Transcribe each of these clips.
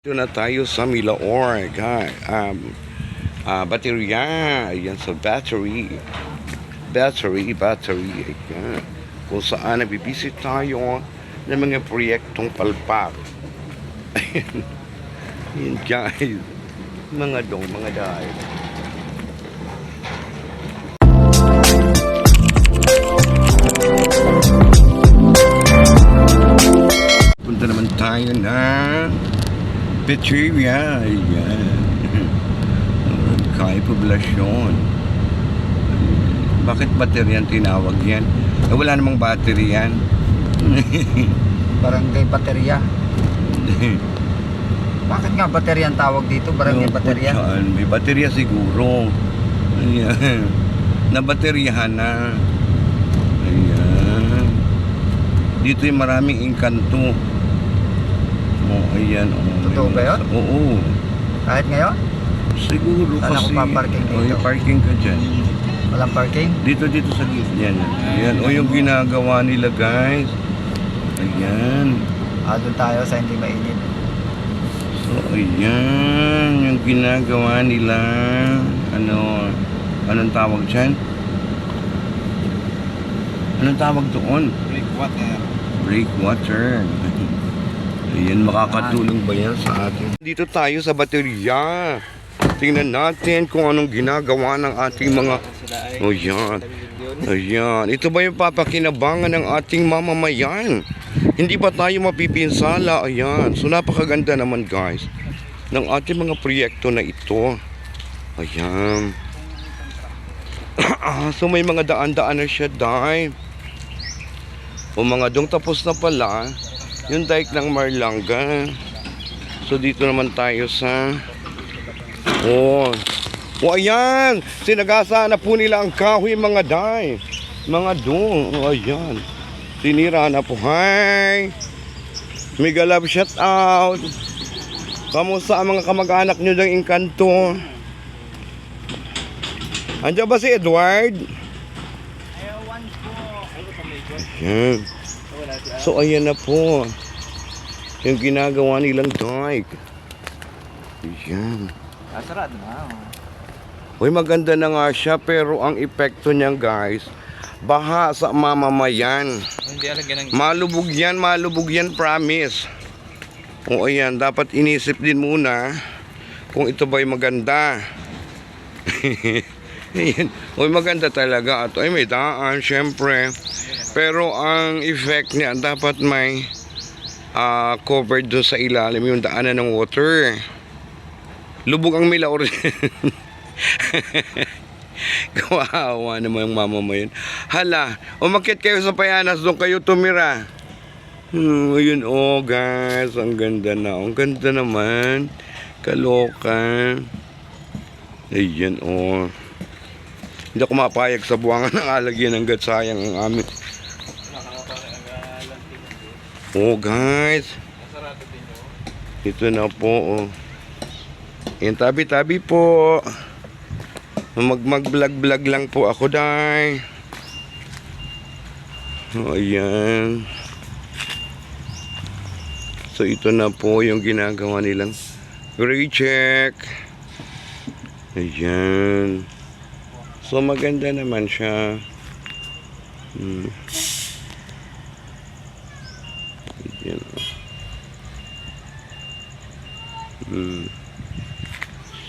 Dito na tayo sa Milaor, baterya, ayan sa battery, ayan, kung saan nabibisit tayo ng mga proyektong palpak. Ayan, ayan guys, mga dahil. Punta naman tayo na Petrivia, ayan. Kaya poblasyon. Bakit bateryan tinawag yan? Wala namang battery yan. Barangay Baterya. Bakit nga baterya ang tawag dito? Barangay Baterya? May baterya siguro. Ayan. Nabateryahan na. Ayan. Dito yung maraming engkanto. Oh, ayan. Oh, Totoo ba yun? Oo. Kahit ngayon? Siguro Saan kasi. ako paparking dito? Yung parking ka dyan. Walang parking? Dito sa gitna yan. Ayan. O yung ginagawa nila guys. Ayan. Doon tayo sa hindi mainit. So ayan. Yung ginagawa nila. Anong tawag dyan? Anong tawag doon? Breakwater. Ayan, makakatulong ba yan sa atin? Dito tayo sa baterya. Tingnan natin kung anong ginagawa ng ating mga... Oh, yan. Ayan. Ito ba yung papakinabangan ng ating mamamayan? Hindi ba tayo mapipinsala? Ayan. So, napakaganda naman, guys, ng ating mga proyekto na ito. Ayan. So, may mga daan-daan na siya, dahil. O mga dong tapos na pala yung dike ng Marlanga. So dito naman tayo sa ayan, sinagasa na po nila ang kahoy mga day, mga dong. Ayan, sinira na po. Hi Mega love, shout out. Kamusta ang mga kamag-anak nyo ng Engkanto? Andiyan ba si Edward? Ayan. So ayan na po yung ginagawa nilang dike. Ayan. Sarado na. Uy, maganda na nga siya, pero ang epekto niyan guys, baha sa mamamayan. Malubog yan, promise. O ayan, dapat inisip din muna kung ito ba'y maganda. Ayan. Uy, maganda talaga. At ay, may daan syempre. Pero ang effect niya, dapat may covered doon sa ilalim yung daanan ng water. Lubog ang Milaor. Kawawa naman yung mamamayan. Hala, umakyat kayo sa Payanas, doon kayo tumira. Ayun guys, ang ganda na. Ang ganda naman. Kaloka. Ayan Hindi ako mapayag sa buwangan ng alagyan hanggat sayang ang amin. Guys, ito na po. Yan, tabi-tabi po. Mag-vlog lang po ako, day. Ayan. So ito na po yung ginagawa nilang recheck. Ayan. So maganda naman siya. Ayan.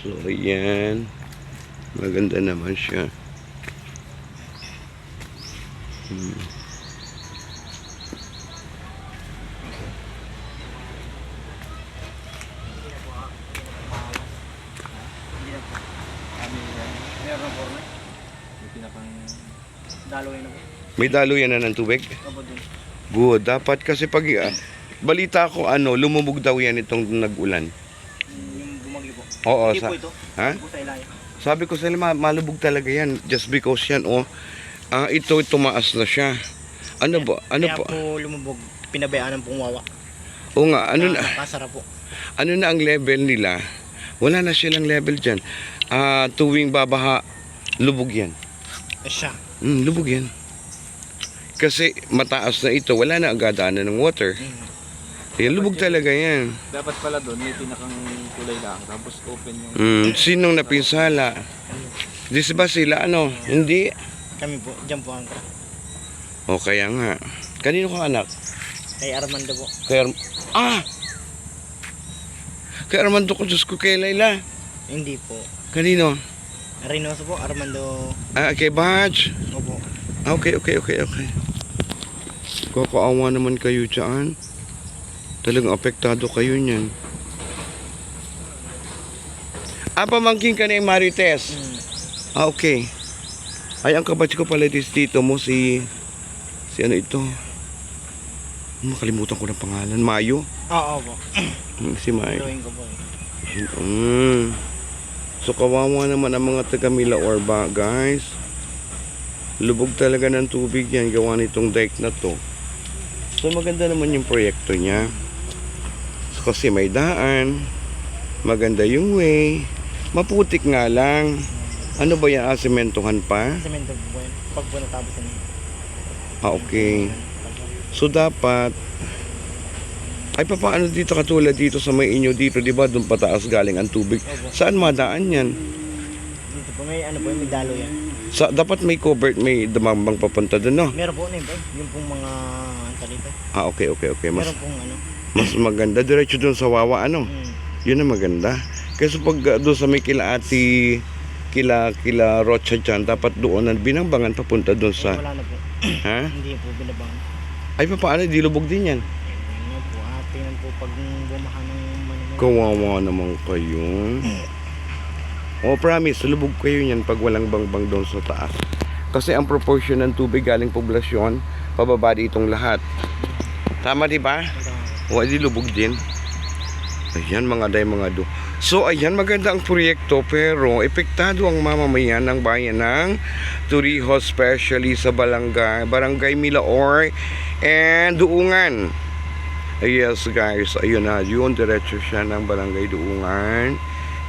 So ayan, maganda naman siya. May daluyan na ng tubig? Good. Dapat kasi pag balita ko lumubog daw yan itong nag-ulan. Yung bumagyo po. Oo, Hindi po ito. Ha? Hindi po sa ilalim. Sabi ko sa nila, malubog talaga yan just because yan ito tumaas na siya. Ano ba? Kaya po lumubog, pinabayaan ng pungwawa. O nga, Kasara po. ano na ang level nila? Wala na silang level dyan. Tuwing babaha, lubog yan. Siya. Lubog yan. Kasi mataas na ito, wala na agad daanan ng water. Lubog talaga yan. Dapat pala doon, may pinakang kulay lang. Tapos open yung... Sinong napinsala? Di ba sila ano? Hindi. Kami po, dyan po ang ka. O kaya nga. Kanino ka anak? Kay Armando po. Kay Armando ko, Diyos ko, kay Layla. Hindi po. Kanino? Reynoso po, Armando. Kay Badge. Opo. Okay. Kakaawa naman kayo dyan. Talagang apektado kayo niyan. Pamangkin ka ni Marites. Okay. Ay, ang kabatch ko pala dito mo si ano ito? Makalimutan ko ng pangalan. Mayo? Oo po. Si Mayo. Drawing ko po. So kawawa naman ang mga taga Milaor ba, guys? Lubog talaga ng tubig yan gawa nitong dike na to. So maganda naman yung proyekto niya. So, kasi may daan, maganda yung way, maputik nga lang. Ano ba yan? Sementohan pa? Semento po yan. Pag po natapos na yun. Okay. So dapat paano dito katulad dito sa may inyo dito, di ba? Doon pataas galing ang tubig. Saan madaan yan? Dito po may may dalo yan. Dapat may covered, may damambang papunta doon, no? Meron po na yun, yung pong mga dito. Okay. Meron pong Mas maganda diretso doon sa Wawa, ano? Yun ang maganda. Kasi pag doon sa may kila Rocha dyan, dapat doon ang binambangan papunta doon sa... Wala na po. Ha? Hindi po binabangan. Paano? Di lubog din yan. Ano po, tingnan po pag bumaha ng Kawawa naman kayo. Promise, lubog kayo yan pag walang bangbang doon sa taas. Kasi ang proportion ng tubig galing poblasyon, pababa ditong lahat. Tama, di ba? Di lubog din. Ayan, mga do. So, ayan, maganda ang proyekto, pero epektado ang mamamayan ng bayan ng Torrijos, especially sa Barangay Milaor and Duungan. Yes, guys, ayun na, yun, diretso siya ng Barangay Duungan.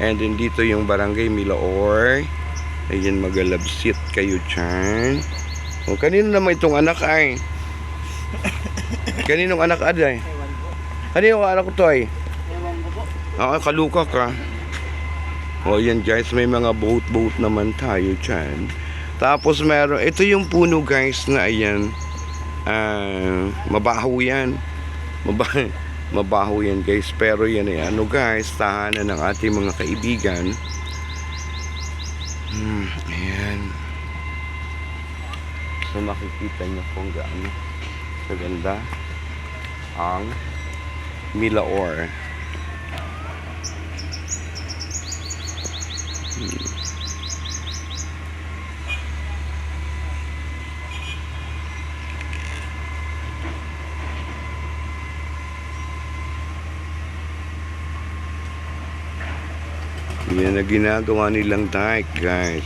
And then dito yung Barangay Milaor. Ayan, magalabsit kayo dyan. Kanino naman itong anak ay? Kaninong anak aday? Kanino anak ko to ay? Kaluka ka. Yan guys, may mga boat naman tayo dyan. Tapos meron, ito yung puno guys na ayan. Mabaho yan. Mabaho yan guys. Pero yan ay ano guys, tahanan ng ating mga kaibigan. Ayan. So makikita nyo kung gaano maganda ang Milaor. Yan na ginagawa nilang dike guys.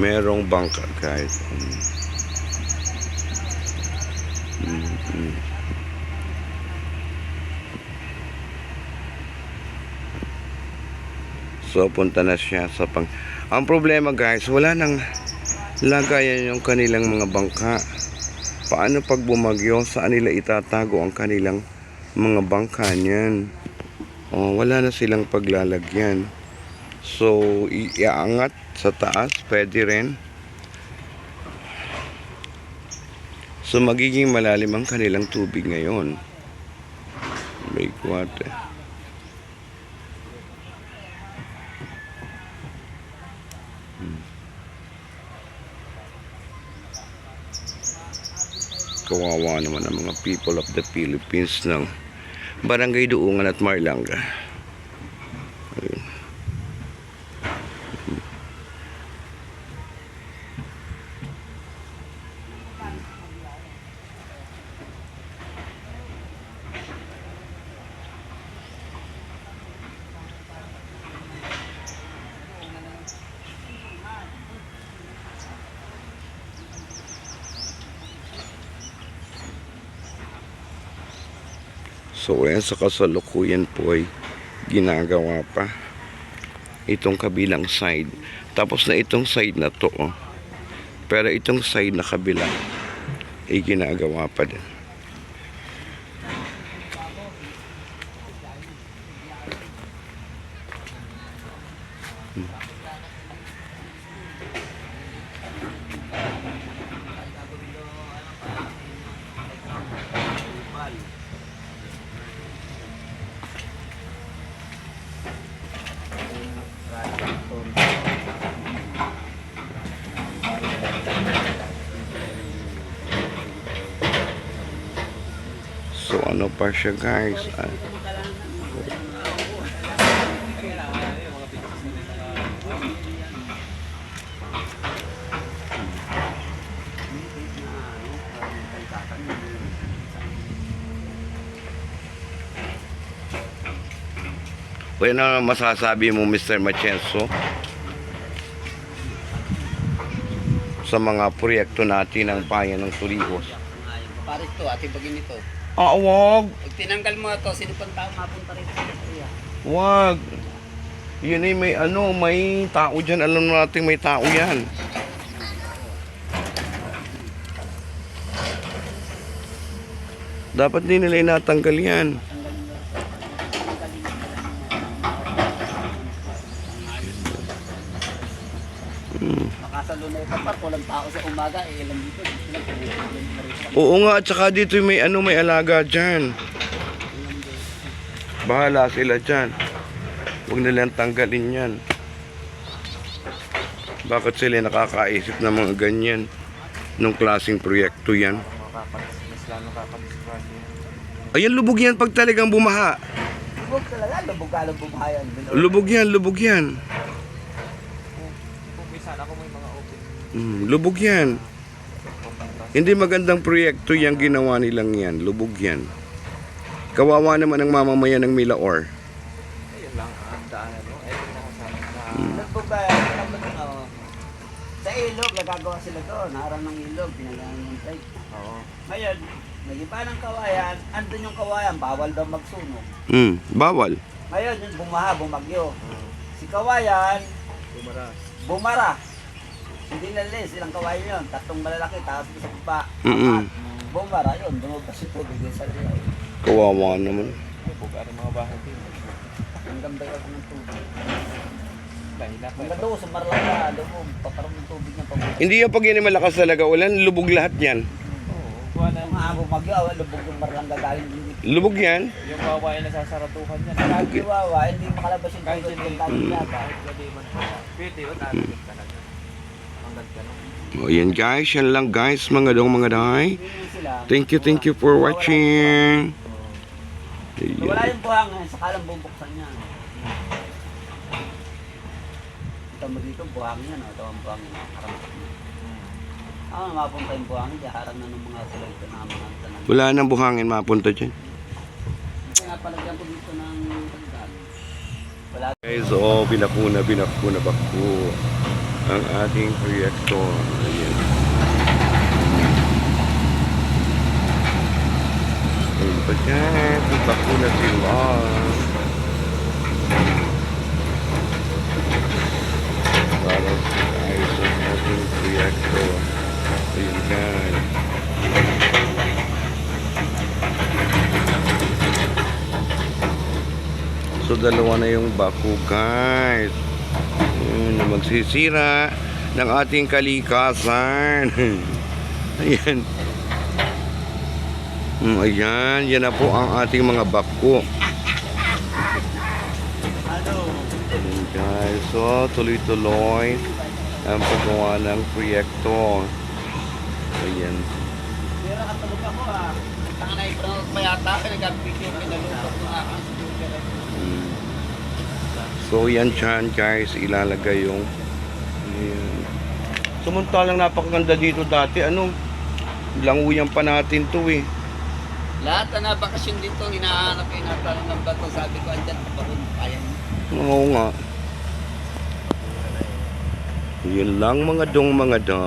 Merong bangka guys. So punta na siya sa ang problema guys, wala nang lagayan yung kanilang mga bangka. Paano pag bumagyo, saan nila itatago ang kanilang mga bangka niyan? Wala na silang paglalagyan. So iaangat sa taas, pwede rin. So magiging malalim ang kanilang tubig ngayon. Breakwater. Kawawa naman ang mga people of the Philippines ng Barangay Duungan at Marlanga. Ayun. So ayan, sa kasalukuyan po ay ginagawa pa itong kabilang side. Tapos na itong side na to, pero itong side na kabila ay ginagawa pa din. So ano pa siya guys? Ano na masasabi mo Mr. Machenso sa mga proyekto natin ng Bayan ng Torrijos? Paris to, ati bagin ito. Wag! Pag tinanggal mo ito, sino pang tao mapunta rin sa area? Wag! Yun ay may may tao dyan. Alam natin may tao yan. Dapat din nila inatanggal yan. Makasalo na ito pa, walang tao sa umaga, ilan dito, sila Oo nga, at saka dito may may alaga dyan. Bahala sila dyan. Huwag nilang tanggalin yan. Bakit sila nakakaisip ng mga ganyan? Nung klaseng proyekto yan. Mas lalo kakadisgrasya. Ayan, lubog yan pag talagang bumaha. Lubog talaga, lubog-alog bumahayan. Lubog yan, lubog yan. Kung minsan ako may mga open. Lubog yan. Hindi magandang proyekto yung ginawa nilang yan. Lubog yan. Kawawa naman ang mamamayan ng Milaor. Ayun lang, ang daanan mo. Ayun ako sa Lubog ba, sa ilog, nagagawa sila doon, harang ng ilog, pinagalan ng trike. Oo. Ngayon, nagiba ng kawayan, andun yung kawayan, bawal daw magsunog. Bawal. Ngayon, yung bumaha, bumagyo. Si kawayan, Bumara. bumara. Hindi nalis, ilang kawayan yun, tatlong malalaki, tapos sa baba. Mm-mm. Apat. Bumara yun, dumabas yung tubig yun sa liyaw. Kawawa naman. Ay, buga rin mga bahay din. Hanggang bayaw ko ng tubig. Dahil na Hanggang doon, sa Marlaca, doon, paparang yung tubig niya pag Hindi yung pag yan ay malakas talaga ulan, lubog lahat yan. Oo. Kuha na yung mga bumagyo, lubog yung Marlanga galing din. Lubog yan. yung babae na sasaratuhan niya. Lagi wawa, hindi makalabas yung Kahit tubig hindi. yung galing yata. Kahit gabi man po. Pwede yun, nalagit talaga. Hanggang ganun. O yan guys, yan lang guys, mga dong mga day. Hindi sila. Thank you for watching. Wala yung buhangin, sakalang bubuksan niya. Ito mo dito, buhangin yan. Ito ang buhangin. Nakaramat niya. Mapunta yung buhangin, harang na ng mga sila ito na mga tanan. Wala nang buhangin mapunta dyan. Kaya palagyan ko dito ng pagdaan. Wala. Guys, binakuna bako ang ating proyekto. Ayan. Ayun pa dyan, bakuna sila. Para sa ayos ang ating proyekto. Ayun guys. So dalawa na yung bako guys. Ayun, na magsisira ng ating kalikasan. Ayan. Ayan, yan na po ang ating mga bako. Ayan guys, so tuloy-tuloy ang paggawa ng proyekto. Ayan. Pero katulog ako Tanga na yung payata, pinag-video, pinalupot ng aking studio. So yan dyan guys, ilalagay yung ayan. Samantalang napakaganda dito dati, languyan pa natin to eh. Lahat na bakasyon dito, hinahanap yung natanong ng bato. Sabi ko, andyan pa rin, kaya niya. Oo nga. Yun lang mga dong mga da.